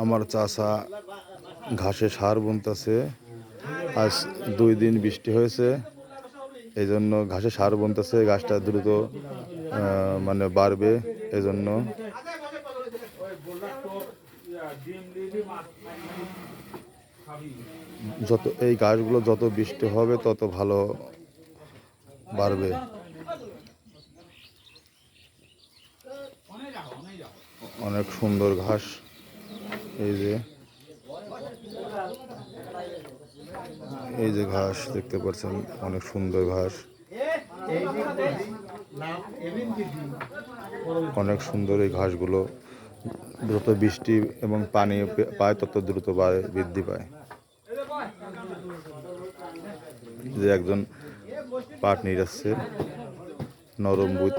আমার চাচা ঘাসে সার বুনতেছে। আজ 2 দিন বৃষ্টি হয়েছে, এই জন্য ঘাসে সার বুনতেছে। গাছটা দ্রুত মানে বাড়বে, এজন্য এই গাছগুলো যত বৃষ্টি হবে তত ভালো বাড়বে। অনেক সুন্দর ঘাস, এই যে ঘাস দেখতে পাচ্ছেন, অনেক সুন্দর ঘাস, অনেক সুন্দর। এই ঘাসগুলো যত বৃষ্টি এবং পানি পায় তত দ্রুত বৃদ্ধি পায়। যে একজন পাট নিয়ে যাচ্ছে নরম বুট।